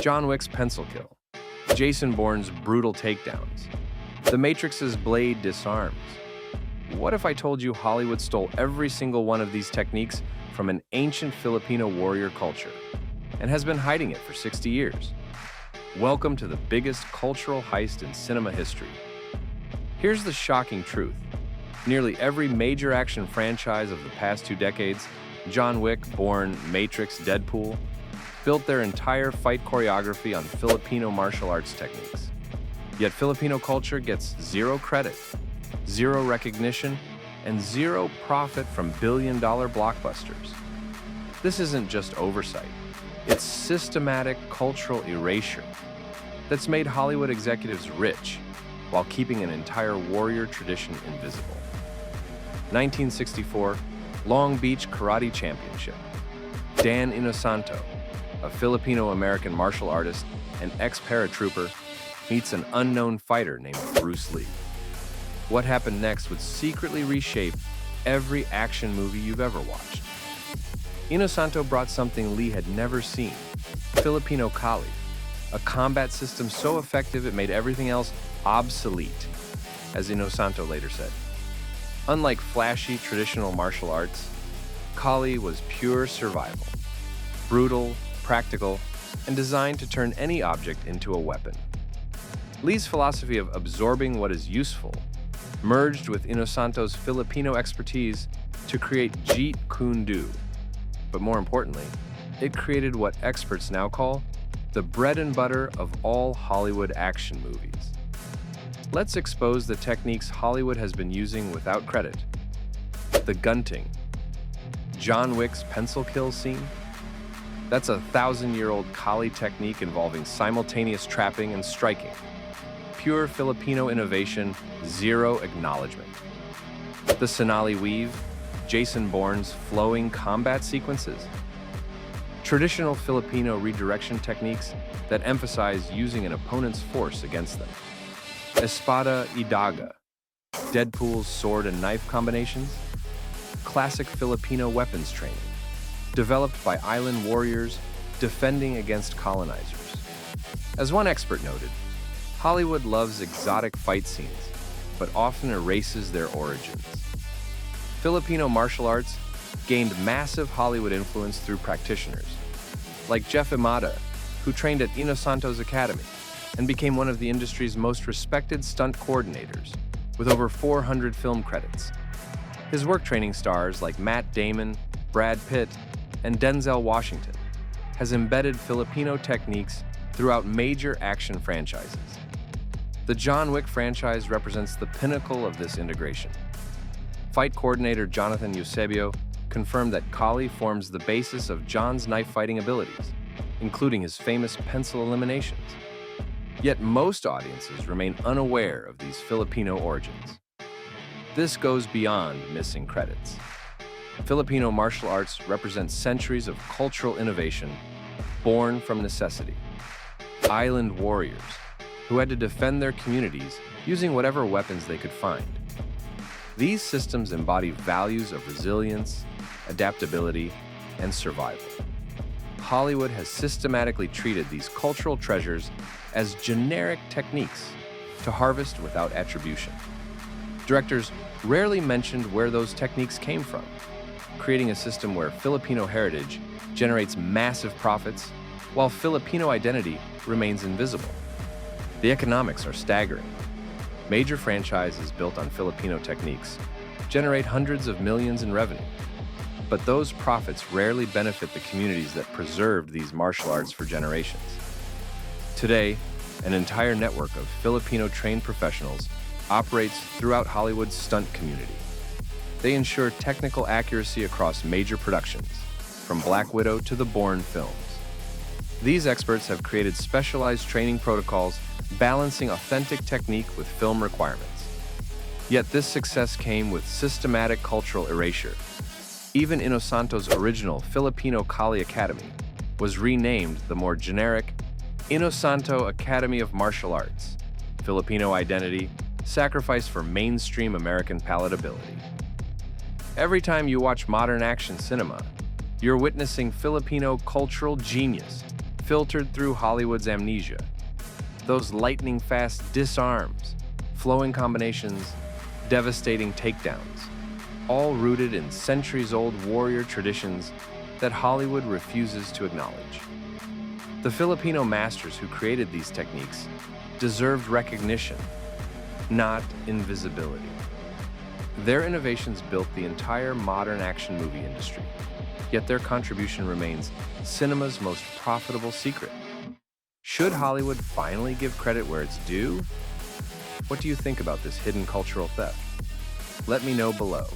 John Wick's pencil kill, Jason Bourne's brutal takedowns, The Matrix's blade disarms. What if I told you Hollywood stole every single one of these techniques from an ancient Filipino warrior culture and has been hiding it for 60 years? Welcome to the biggest cultural heist in cinema history. Here's the shocking truth. Nearly every major action franchise of the past 2 decades, John Wick, Bourne, Matrix, Deadpool, built their entire fight choreography on Filipino martial arts techniques. Yet Filipino culture gets zero credit, zero recognition, and zero profit from billion-dollar blockbusters. This isn't just oversight. It's systematic cultural erasure that's made Hollywood executives rich while keeping an entire warrior tradition invisible. 1964, Long Beach Karate Championship. Dan Inosanto, a Filipino-American martial artist and ex-paratrooper, meets an unknown fighter named Bruce Lee. What happened next would secretly reshape every action movie you've ever watched. Inosanto brought something Lee had never seen, Filipino Kali, a combat system so effective it made everything else obsolete, as Inosanto later said. Unlike flashy traditional martial arts, Kali was pure survival, brutal, practical, and designed to turn any object into a weapon. Lee's philosophy of absorbing what is useful merged with Inosanto's Filipino expertise to create Jeet Kune Do. But more importantly, it created what experts now call the bread and butter of all Hollywood action movies. Let's expose the techniques Hollywood has been using without credit. The gunting. John Wick's pencil kill scene? That's a 1,000-year-old Kali technique involving simultaneous trapping and striking. Pure Filipino innovation, zero acknowledgement. The Sonali weave, Jason Bourne's flowing combat sequences. Traditional Filipino redirection techniques that emphasize using an opponent's force against them. Espada y daga, Deadpool's sword and knife combinations. Classic Filipino weapons training, developed by island warriors defending against colonizers. As one expert noted, Hollywood loves exotic fight scenes, but often erases their origins. Filipino martial arts gained massive Hollywood influence through practitioners, like Jeff Imada, who trained at Inosanto's Academy and became one of the industry's most respected stunt coordinators, with over 400 film credits. His work training stars like Matt Damon, Brad Pitt, and Denzel Washington has embedded Filipino techniques throughout major action franchises. The John Wick franchise represents the pinnacle of this integration. Fight coordinator Jonathan Eusebio confirmed that Kali forms the basis of John's knife-fighting abilities, including his famous pencil eliminations. Yet most audiences remain unaware of these Filipino origins. This goes beyond missing credits. Filipino martial arts represent centuries of cultural innovation born from necessity. Island warriors who had to defend their communities using whatever weapons they could find. These systems embody values of resilience, adaptability, and survival. Hollywood has systematically treated these cultural treasures as generic techniques to harvest without attribution. Directors rarely mentioned where those techniques came from, creating a system where Filipino heritage generates massive profits while Filipino identity remains invisible. The economics are staggering. Major franchises built on Filipino techniques generate hundreds of millions in revenue, but those profits rarely benefit the communities that preserved these martial arts for generations. Today, an entire network of Filipino-trained professionals operates throughout Hollywood's stunt community. They ensure technical accuracy across major productions, from Black Widow to the Bourne films. These experts have created specialized training protocols balancing authentic technique with film requirements. Yet this success came with systematic cultural erasure. Even Inosanto's original Filipino Kali Academy was renamed the more generic Inosanto Academy of Martial Arts. Filipino identity, sacrificed for mainstream American palatability. Every time you watch modern action cinema, you're witnessing Filipino cultural genius filtered through Hollywood's amnesia. Those lightning-fast disarms, flowing combinations, devastating takedowns, all rooted in centuries-old warrior traditions that Hollywood refuses to acknowledge. The Filipino masters who created these techniques deserved recognition, not invisibility. Their innovations built the entire modern action movie industry, yet their contribution remains cinema's most profitable secret. Should Hollywood finally give credit where it's due? What do you think about this hidden cultural theft? Let me know below.